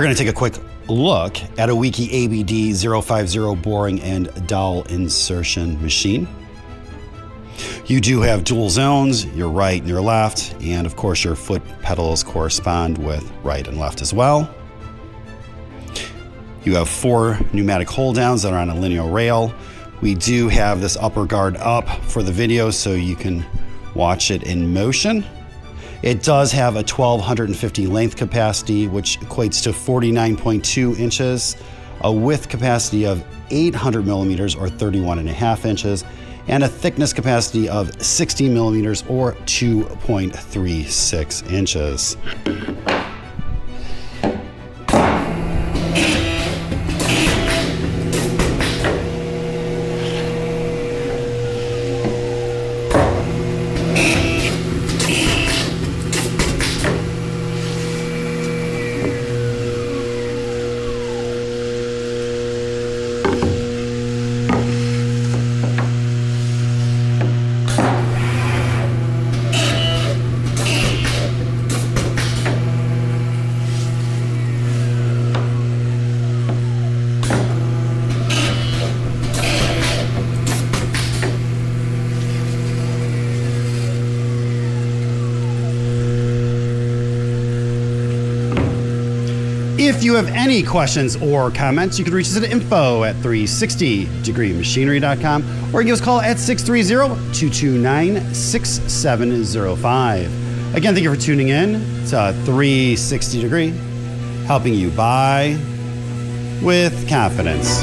going to take a quick look at a Weeke ABD050 boring and dowel insertion machine. You do have dual zones, your right and your left, and of course your foot pedals correspond with right and left as well. You have 4 pneumatic hold downs that are on a linear rail. We do have this upper guard up for the video so you can watch it in motion. It does have a 1250 length capacity, which equates to 49.2 inches, a width capacity of 800 millimeters or 31.5 inches, and a thickness capacity of 60 millimeters or 2.36 inches. If you have any questions or comments, you can reach us at info@360degreemachinery.com or give us a call at 630-229-6705. Again, thank you for tuning in to 360 Degree, helping you buy with confidence.